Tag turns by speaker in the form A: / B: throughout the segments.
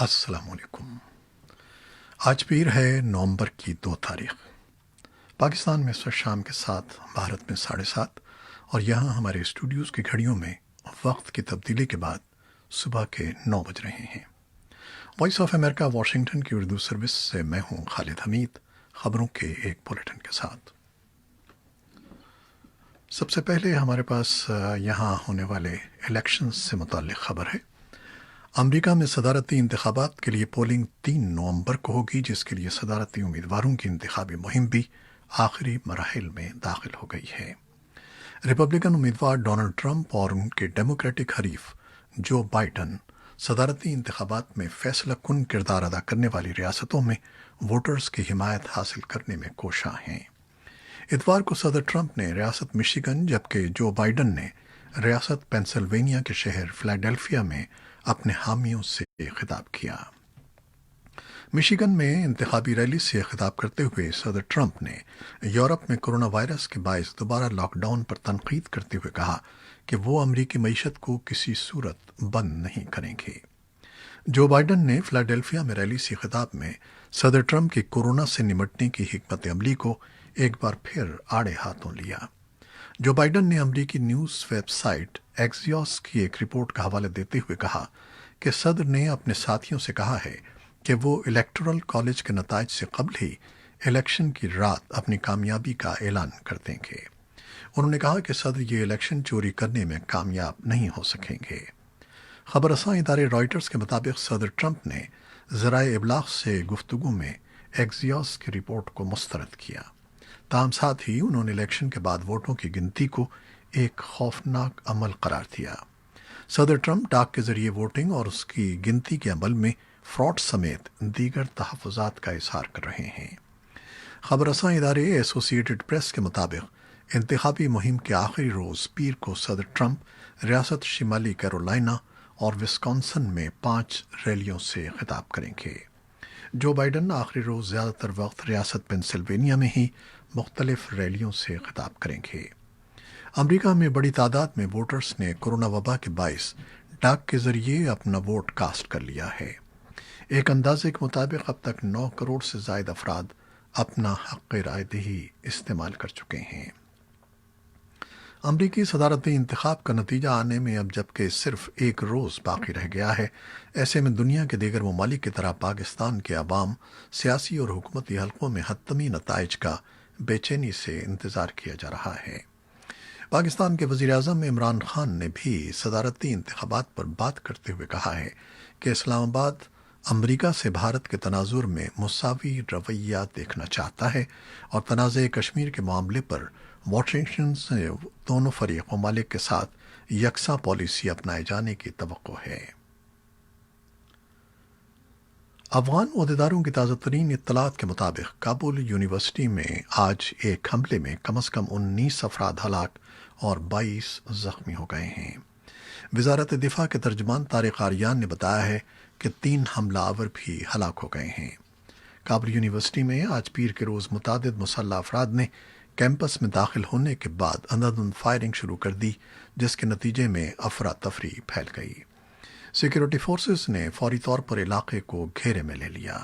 A: अस्सलाम वालेकुम। आज पीर है नवंबर की 2 तारीख। पाकिस्तान में इस वक्त शाम के 7, भारत में 7:30 और यहाँ हमारे स्टूडियोज़ की घड़ियों में वक्त की तब्दीली के बाद सुबह के 9 बज रहे हैं। वॉइस ऑफ अमेरिका वाशिंगटन की उर्दू सर्विस से मैं हूँ खालिद हमीद, खबरों के एक बुलेटिन के साथ। सबसे पहले हमारे पास यहाँ होने वाले इलेक्शंस से मुताल्लिक़ खबर है। अमेरिका में सदारती इंतखाबात के लिए पोलिंग 3 नवंबर को होगी, जिसके लिए सदारती उम्मीदवारों की इंतखाबी मुहिम भी आखिरी मराहिल में दाखिल हो गई है। रिपब्लिकन उम्मीदवार डोनाल्ड ट्रंप और उनके डेमोक्रेटिक हरीफ जो बाइडन सदारती इंतखाबात में फैसला कुन किरदार अदा करने वाली रियासतों में वोटर्स की हिमायत हासिल करने में कोशां हैं। इतवार को सदर ट्रंप ने रियासत मिशिगन, जबकि जो बाइडन ने रियासत पेंसिल्वेनिया के शहर फिलाडेल्फिया में अपने हामियों से खिताब किया। मिशिगन में इंतखाबी रैली से खिताब करते हुए सदर ट्रंप ने यूरोप में कोरोना वायरस के बायस दोबारा लॉकडाउन पर तनकीद करते हुए कहा कि वो अमरीकी मईशत को किसी सूरत बंद नहीं करेंगे। जो बाइडन ने फिलाडेल्फिया में रैली से खिताब में सदर ट्रंप की कोरोना से निमटने की हिकमत अमली को एक बार फिर आड़े हाथों लिया। जो बाइडन ने अमरीकी न्यूज़ वेबसाइट एक्सियोस की एक रिपोर्ट का हवाला देते हुए कहा कि सदर ने अपने साथियों से कहा है कि वो इलेक्टोरल कॉलेज के नताज से कबल ही इलेक्शन की रात अपनी कामयाबी का ऐलान कर देंगे। उन्होंने कहा कि सदर ये इलेक्शन चोरी करने में कामयाब नहीं हो सकेंगे। खबरसां इदारे रॉयटर्स के मुताबिक सदर ट्रंप ने ज़राए इबलाग से गुफ्तगू में एक्सियोस की रिपोर्ट को मुस्तरद किया। ताहम साथ ही उन्होंने इलेक्शन के बाद वोटों की गिनती को एक खौफनाक अमल करार दिया। सदर ट्रंप डाक के जरिए वोटिंग और उसकी गिनती के अमल में फ्रॉड समेत दीगर तहफ़्फ़ुज़ात का इज़हार कर रहे हैं। खबरसां इदारे एसोसिएटेड प्रेस के मुताबिक इंतखाबी मुहिम के आखिरी रोज़ पीर को सदर ट्रंप रियासत शिमाली कैरोलिना और विस्कॉन्सन में 5 रैलियों से खिताब करेंगे। जो बाइडन आखिरी रोज़ ज़्यादातर वक्त रियासत पेंसिल्वेनिया में ही मुख्तलिफ रैलियों से खिताब करेंगे। अमेरिका में बड़ी तादाद में वोटर्स ने कोरोना वबा के बायस डाक के जरिए अपना वोट कास्ट कर लिया है। एक अंदाजे के मुताबिक अब तक 9 करोड़ से ज़ायद अफराद अपना हक़ रायदही इस्तेमाल कर चुके हैं। अमरीकी सदारती इंतखाब का नतीजा आने में अब जबकि सिर्फ एक रोज़ बाकी रह गया है, ऐसे में दुनिया के दीगर ममालिक की तरह पाकिस्तान के अवाम सियासी और हुकूमती हलकों में हतमी नताइज का बेचैनी से इंतज़ार किया जा रहा है। पाकिस्तान के वज़ीर-ए-आज़म इमरान खान ने भी सदारती इंतखाबात पर बात करते हुए कहा है कि इस्लामाबाद अमरीका से भारत के तनाजुर में मुसावी रवैया देखना चाहता है और तनाज़े कश्मीर के मामले पर वाशिंगटन से दोनों फरीक ममालिक के साथ यकसा पॉलिसी अपनाए जाने की तवक्को है। अफगान अहदेदारों की ताज़ा तरीन इत्तलात के मुताबिक काबुल यूनिवर्सिटी में आज एक हमले में कम अज़ कम 19 अफराद हलाक और 22 ज़ख्मी हो गए हैं। वज़ारत दिफा के तर्जमान तारिक आरियान ने बताया है कि 3 हमलावर भी हलाक हो गए हैं। काबुल यूनिवर्सिटी में आज पीर के रोज़ मुतादिद मुसल्लह अफराद ने कैंपस में दाखिल होने के बाद अंधाधुंध फायरिंग शुरू कर दी, जिसके नतीजे में अफरा तफरी फैल गई। सिक्योरिटी फोर्सेस ने फौरी तौर पर इलाके को घेरे में ले लिया।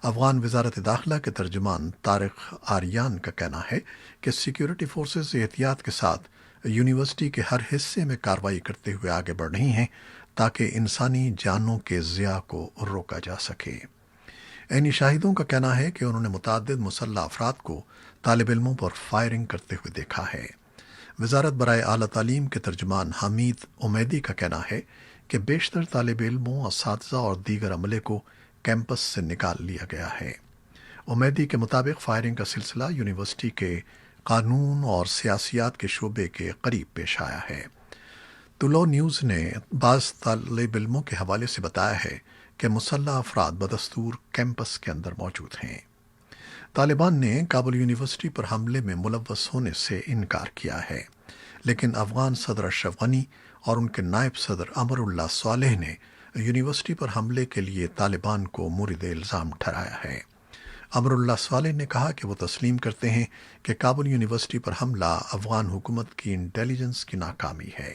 A: अफगान वज़ारत दाखिला के तर्जमान तारिक आरियान का कहना है कि सिक्योरिटी फोर्सेस एहतियात के साथ यूनिवर्सिटी के हर हिस्से में कार्रवाई करते हुए आगे बढ़ रही हैं ताकि इंसानी जानों के ज़िया को रोका जा सके। ऐनी शाहिदों का कहना है कि उन्होंने मुतादिद मुसल्लह अफराद को तालिब इल्मों पर फायरिंग करते हुए देखा है। वज़ारत बराए आला तालीम के तर्जमान हमीद उमैदी का कहना है कि बेशतर तालिब इल्मों, असातिज़ा और दीगर अमले को कैंपस से निकाल लिया गया है। उमैदी के मुताबिक फायरिंग का सिलसिला यूनिवर्सिटी के कानून और सियासियात के शोबे के करीब पेश आया है। तुलो न्यूज़ ने बाज़ तालिब इल्मों के हवाले से बताया है कि मुसल्लह अफराद बदस्तूर कैंपस के अंदर मौजूद हैं। तालिबान ने काबुल यूनिवर्सिटी पर हमले में मुलव्वस होने से इनकार किया है, लेकिन अफगान सदर अशरफ गनी और उनके नायब सदर अमरुल्लाह सालेह ने यूनिवर्सिटी पर हमले के लिए तालिबान को मुरिद इल्ज़ाम ठहराया है। अमरुल्लाह सालेह ने कहा कि वो तस्लीम करते हैं कि काबुल यूनिवर्सिटी पर हमला अफगान हुकूमत की इंटेलिजेंस की नाकामी है।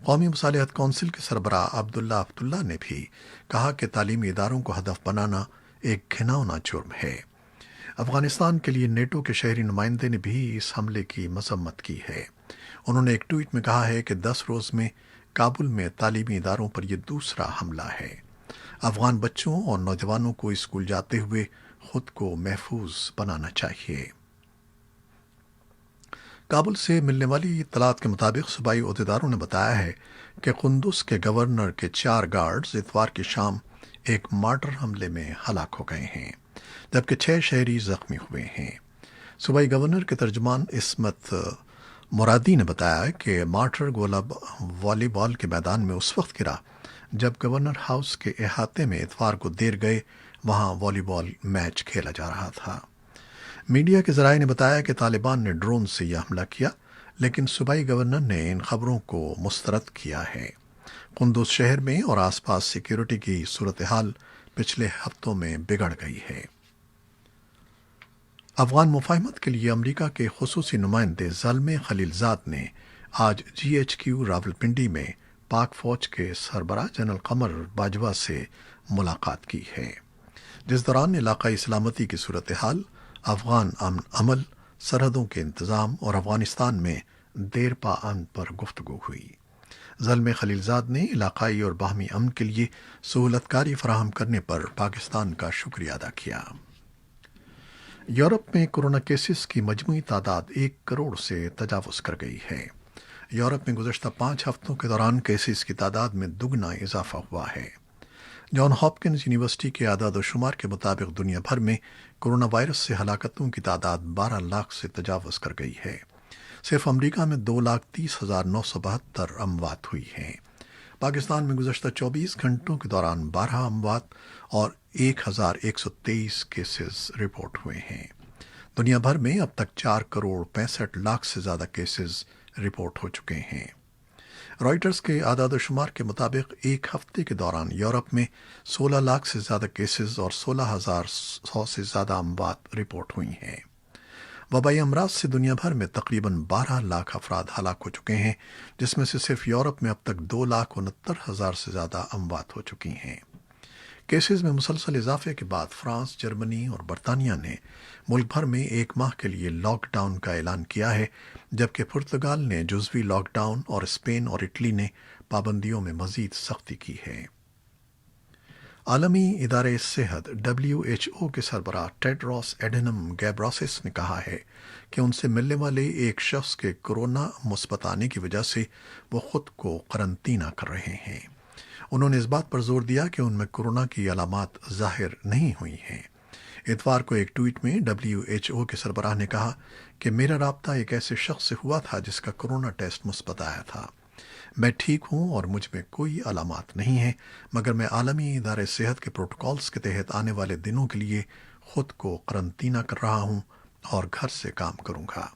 A: قومی مصالحت کونسل کے سربراہ عبداللہ نے بھی کہا کہ تعلیمی اداروں کو ہدف بنانا ایک گھناؤنا جرم ہے۔ افغانستان کے لیے نیٹو کے شہری نمائندے نے بھی اس حملے کی مذمت کی ہے۔ انہوں نے ایک ٹویٹ میں کہا ہے کہ 10 روز میں کابل میں تعلیمی اداروں پر یہ دوسرا حملہ ہے۔ افغان بچوں اور نوجوانوں کو اسکول جاتے ہوئے خود کو محفوظ بنانا چاہیے۔ کابل سے ملنے والی اطلاعات کے مطابق صوبائی عہدیداروں نے بتایا ہے کہ قندوز کے گورنر کے 4 گارڈز اتوار کی شام ایک مارٹر حملے میں ہلاک ہو گئے ہیں، جبکہ 6 شہری زخمی ہوئے ہیں۔ صوبائی گورنر کے ترجمان عصمت مرادی نے بتایا کہ مارٹر گولہ والی بال کے میدان میں اس وقت گرا جب گورنر ہاؤس کے احاطے میں اتوار کو دیر گئے وہاں والی بال میچ کھیلا جا رہا تھا۔ میڈیا کے ذرائع نے بتایا کہ طالبان نے ڈرون سے یہ حملہ کیا، لیکن صوبائی گورنر نے ان خبروں کو مسترد کیا ہے۔ قندوز شہر میں اور آس پاس سیکیورٹی کی صورتحال پچھلے ہفتوں میں بگڑ گئی ہے۔ افغان مفاہمت کے لیے امریکہ کے خصوصی نمائندے زلمے خلیلزاد نے آج GHQ راولپنڈی میں پاک فوج کے سربراہ جنرل قمر باجوہ سے ملاقات کی ہے، جس دوران علاقائی سلامتی کی صورتحال، افغان امن عمل، سرحدوں کے انتظام اور افغانستان میں دیرپا امن پر گفتگو ہوئی۔ زلمے خلیلزاد نے علاقائی اور باہمی امن کے لیے سہولت کاری فراہم کرنے پر پاکستان کا شکریہ ادا کیا۔ یورپ میں کورونا کیسز کی مجموعی تعداد 1 کروڑ سے تجاوز کر گئی ہے۔ یورپ میں گزشتہ 5 ہفتوں کے دوران کیسز کی تعداد میں دگنا اضافہ ہوا ہے۔ جان ہاپکنز یونیورسٹی کے اعداد و شمار کے مطابق دنیا بھر میں کورونا وائرس سے ہلاکتوں کی تعداد 12 لاکھ سے تجاوز کر گئی ہے۔ صرف امریکہ میں 2,30,972 اموات ہوئی ہیں۔ پاکستان میں گزشتہ 24 گھنٹوں کے دوران 12 اموات اور 1,123 کیسز رپورٹ ہوئے ہیں۔ دنیا بھر میں اب تک 4 کروڑ 65 لاکھ سے زیادہ کیسز رپورٹ ہو چکے ہیں۔ رائٹرز کے اعداد و شمار کے مطابق ایک ہفتے کے دوران یورپ میں 16 لاکھ سے زیادہ کیسز اور 16,100 سے زیادہ اموات رپورٹ ہوئی ہیں۔ وبائی امراض سے دنیا بھر میں تقریباً 12 لاکھ افراد ہلاک ہو چکے ہیں، جس میں سے صرف یورپ میں اب تک 2,69,000 سے زیادہ اموات ہو چکی ہیں۔ کیسز میں مسلسل اضافے کے بعد فرانس، جرمنی اور برطانیہ نے ملک بھر میں 1 ماہ کے لیے لاک ڈاؤن کا اعلان کیا ہے، جبکہ پرتگال نے جزوی لاک ڈاؤن اور اسپین اور اٹلی نے پابندیوں میں مزید سختی کی ہے۔ عالمی ادارہ صحت WHO کے سربراہ ٹیڈروس ایڈھینم گیبریسس نے کہا ہے کہ ان سے ملنے والے ایک شخص کے کورونا مثبت آنے کی وجہ سے وہ خود کو قرنطینہ کر رہے ہیں۔ انہوں نے اس بات پر زور دیا کہ ان میں کورونا کی علامات ظاہر نہیں ہوئی ہیں۔ اتوار کو ایک ٹویٹ میں WHO کے سربراہ نے کہا کہ میرا رابطہ ایک ایسے شخص سے ہوا تھا جس کا کورونا ٹیسٹ مثبت آیا تھا۔ میں ٹھیک ہوں اور مجھ میں کوئی علامات نہیں ہیں، مگر میں عالمی ادارہ صحت کے پروٹوکولز کے تحت آنے والے دنوں کے لیے خود کو قرنطینہ کر رہا ہوں اور گھر سے کام کروں گا۔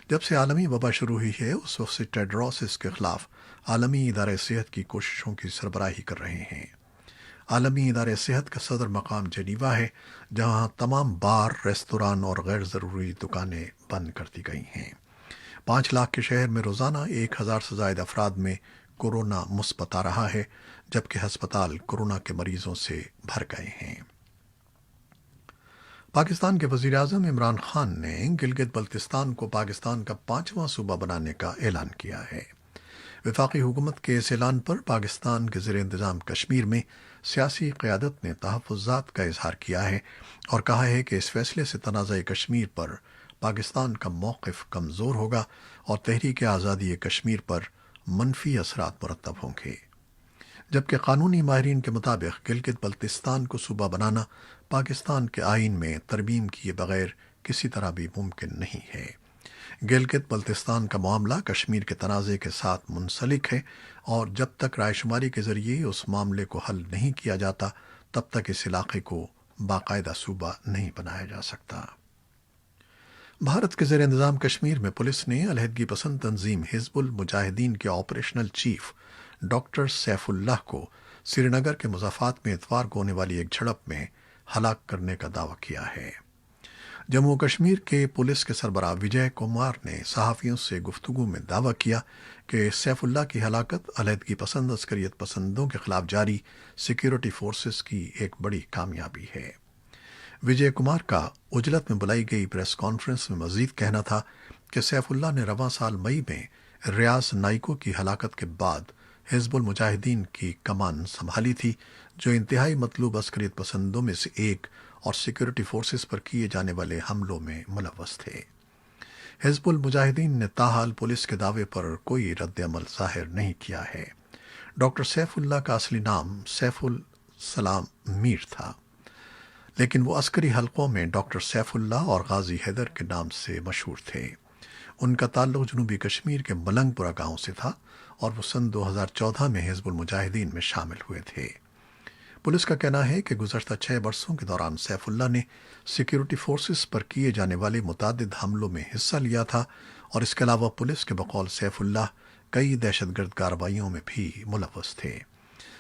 A: جب سے عالمی وبا شروع ہوئی ہے اس وقت سے ٹیڈروس اس کے خلاف عالمی ادارہ صحت کی کوششوں کی سربراہی کر رہے ہیں۔ عالمی ادارہ صحت کا صدر مقام جنیوا ہے، جہاں تمام بار، ریستوران اور غیر ضروری دکانیں بند کر دی گئی ہیں۔ 5 لاکھ کے شہر میں روزانہ 1,000 سے زائد افراد میں کورونا مثبت آ رہا ہے، جبکہ ہسپتال کورونا کے مریضوں سے بھر گئے ہیں۔ پاکستان کے وزیر اعظم عمران خان نے گلگت بلتستان کو پاکستان کا 5واں صوبہ بنانے کا اعلان کیا ہے۔ وفاقی حکومت کے اس اعلان پر پاکستان کے زیر انتظام کشمیر میں سیاسی قیادت نے تحفظات کا اظہار کیا ہے اور کہا ہے کہ اس فیصلے سے تنازع کشمیر پر پاکستان کا موقف کمزور ہوگا اور تحریک آزادی کشمیر پر منفی اثرات مرتب ہوں گے، جبکہ قانونی ماہرین کے مطابق گلگت بلتستان کو صوبہ بنانا پاکستان کے آئین میں ترمیم کیے بغیر کسی طرح بھی ممکن نہیں ہے۔ گلگت بلتستان کا معاملہ کشمیر کے تنازع کے ساتھ منسلک ہے اور جب تک رائے شماری کے ذریعے اس معاملے کو حل نہیں کیا جاتا تب تک اس علاقے کو باقاعدہ صوبہ نہیں بنایا جا سکتا۔ بھارت کے زیر انتظام کشمیر میں پولیس نے علیحدگی پسند تنظیم حزب المجاہدین کے operational chief doctor Saif Ullah کو سری نگر کے مضافات میں اتوار کو ہونے والی ایک جھڑپ میں ہلاک کرنے کا دعویٰ کیا ہے۔ जम्मू कश्मीर के पुलिस के सरबराह विजय कुमार ने सहाफ़ियों से गुफ्तगू में दावा किया कि सैफुल्लाह की हलाकत अलहदगी पसंद अस्करियत पसंदों के खिलाफ जारी सिक्योरिटी फोर्सेस की एक बड़ी कामयाबी है। विजय कुमार का उजलत में बुलाई गई प्रेस कॉन्फ्रेंस में मजीद कहना था कि सैफुल्लाह ने रवां साल मई में रियाज नाइको की हलाकत के बाद हिजबुल मुजाहिदीन की कमान संभाली थी, जो इंतहाई मतलूब अस्करियत पसंदों में से एक और सिक्योरिटी फोर्सेस पर किए जाने वाले हमलों में मुलव्वस थे। हिजबुल मुजाहिदीन ने ताहाल पुलिस के दावे पर कोई रद्द अमल जाहिर नहीं किया है। डॉक्टर सैफुल्लाह का असली नाम सैफुल सलाम मीर था, लेकिन वो अस्करी हलकों में डॉक्टर सैफुल्लाह और गाजी हैदर के नाम से मशहूर थे। उनका ताल्लुक जनूबी कश्मीर के मलंगपुरा गांव से था और वो सन 2014 में हिजबुल मुजाहिदीन में शामिल हुए थे। पुलिस का कहना है कि गुज़श्ता 6 बरसों के दौरान सैफुल्लाह ने सिक्योरिटी फोर्सेस पर किए जाने वाले मुतादिद हमलों में हिस्सा लिया था और इसके अलावा पुलिस के बकौल सैफुल्लाह कई दहशतगर्द कार्रवाइयों में भी मुलव्वस थे।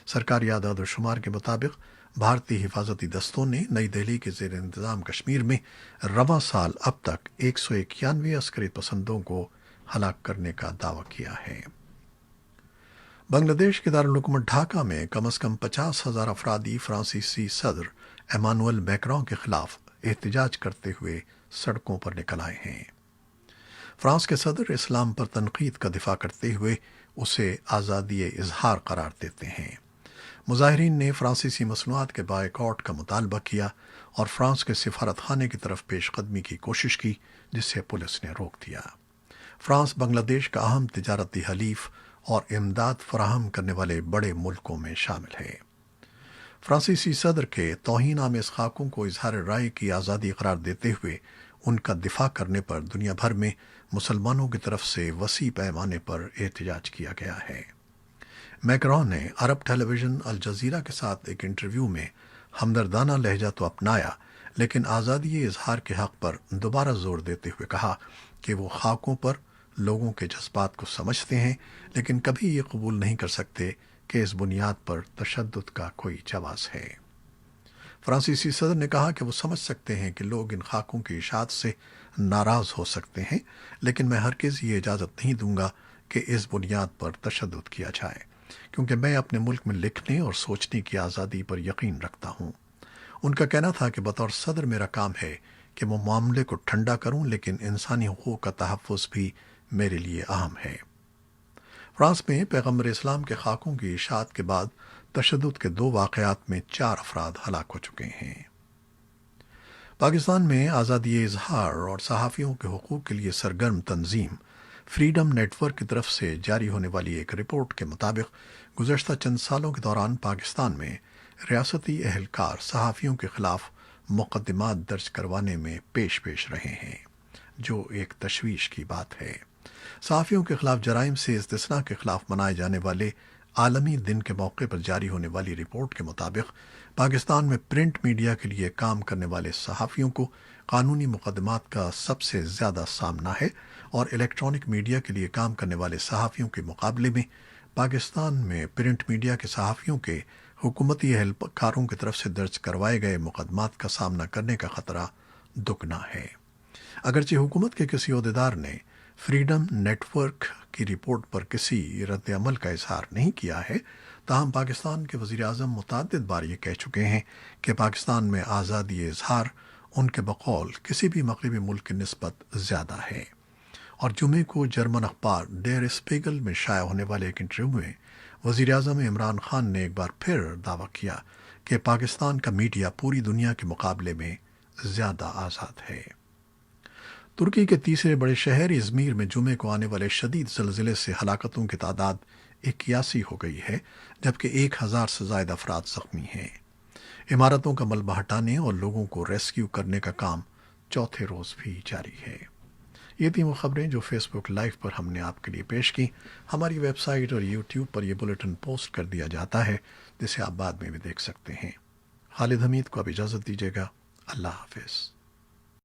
A: सरकारी आदाद व शुमार के मुताबिक भारतीय हिफाजती दस्तों ने नई दिल्ली के ज़ेर इंतज़ाम कश्मीर में रवां साल अब तक 191 अस्करियत पसंदों को हलाक करने का दावा किया है। बांग्लादेश के दारुल हुकूमत ढाका में कम अज़ कम 50,000 अफरादी फ्रांसीसी सदर एमानुएल मैक्रों के खिलाफ एहतजाज करते हुए सड़कों पर निकल आए हैं। फ्रांस के सदर इस्लाम पर तनकीद का दिफा करते हुए उसे आज़ादी इजहार करार देते हैं। मुजाहिरीन ने फ्रांसीसी मसनूआत के बायकॉट का मुतालबा किया और फ्रांस के सिफारत खाने की तरफ पेशकदमी की कोशिश की, जिसे पुलिस ने रोक दिया। फ्रांस बांग्लादेश का अहम तिजारती हलीफ और इमदाद फराहम करने वाले बड़े मुल्कों में शामिल है। फ्रांसीसी सदर के तौहीन आमेज़ खाकों को इजहार राय की आज़ादी करार देते हुए उनका दिफा करने पर दुनिया भर में मुसलमानों की तरफ से वसी पैमाने पर एहतजाज किया गया है। मैक्रों ने अरब टेलीविज़न अल जज़ीरा के साथ एक इंटरव्यू में हमदर्दाना लहजा तो अपनाया, लेकिन आज़ादी इजहार के हक़ पर दोबारा जोर देते हुए कहा कि वो खाकों पर लोगों के जज्बात को समझते हैं, लेकिन कभी ये कबूल नहीं कर सकते कि इस बुनियाद पर तशद्दुद का कोई जवाज़ है। फ्रांसीसी सदर ने कहा कि वो समझ सकते हैं कि लोग इन खाकों की इशाअत से नाराज़ हो सकते हैं, लेकिन मैं हरगिज़ ये इजाज़त नहीं दूंगा कि इस बुनियाद पर तशद्दुद किया जाए, क्योंकि मैं अपने मुल्क में लिखने और सोचने की आज़ादी पर यकीन रखता हूँ। उनका कहना था कि बतौर सदर मेरा काम है कि मैं मामले को ठंडा करूँ, लेकिन इंसानी हुकूक का तहफ़्फ़ुज़ भी मेरे लिए अहम है। फ्रांस में पैगम्बर इस्लाम के खाकों की इशाअत के बाद तशद्दुद के 2 वाक़यात में 4 अफराद हलाक हो चुके हैं। पाकिस्तान में आज़ादी इजहार और सहाफ़ियों के हुकूक के लिए सरगर्म तंजीम फ्रीडम नेटवर्क की तरफ से जारी होने वाली एक रिपोर्ट के मुताबिक गुज़श्ता चंद सालों के दौरान पाकिस्तान में रियासती एहलकार सहाफ़ियों के खिलाफ मुक़द्दमात दर्ज करवाने में पेश रहे हैं, जो एक तशवीश की बात है। सहाफ़ियों के खिलाफ जराइम से इस्तिस्ना के खिलाफ मनाए जाने वाले आलमी दिन के मौके पर जारी होने वाली रिपोर्ट के मुताबिक पाकिस्तान में प्रिंट मीडिया के लिए काम करने वाले सहाफ़ियों को कानूनी मुक़द्दमात का सबसे ज़्यादा सामना है और इलेक्ट्रॉनिक मीडिया के लिए काम करने वाले सहाफ़ियों के मुकाबले में पाकिस्तान में प्रिंट मीडिया के सहाफ़ियों के हुकूमती एहलकारों की तरफ से दर्ज करवाए गए मुक़द्दमात का सामना करने का ख़तरा दुगना है। अगरचे हुकूमत के किसी ओहदेदार ने फ्रीडम नेटवर्क की रिपोर्ट पर किसी रद्द अमल का इजहार नहीं किया है, ताहम पाकिस्तान के वज़ीर आज़म मुतअद्दिद बार ये कह चुके हैं कि पाकिस्तान में आज़ादी इजहार उनके बकौल किसी भी मग़रिबी मुल्क की निस्बत ज़्यादा है। और जुमे को जर्मन अखबार डेर स्पीगल में शाया होने वाले एक इंटरव्यू में वज़ीर आज़म इमरान खान ने एक बार फिर दावा किया कि पाकिस्तान का मीडिया पूरी दुनिया के मुकाबले में ज़्यादा आज़ाद है। तुर्की के तीसरे बड़े शहर इज़मीर में जुमे को आने वाले शदीद ज़लज़ले से हलाकतों की तादाद 81 हो गई है, जबकि 1000 से ज़ायद अफराद ज़ख्मी हैं। इमारतों का मलबा हटाने और लोगों को रेस्क्यू करने का काम चौथे रोज़ भी जारी है। ये थी वो खबरें जो फेसबुक लाइव पर हमने आपके लिए पेश की। हमारी वेबसाइट और यूट्यूब पर यह बुलेटिन पोस्ट कर दिया जाता है, जिसे आप बाद में भी देख सकते हैं। खालिद हमीद को अब इजाज़त दीजिएगा। अल्लाह हाफ़िज़।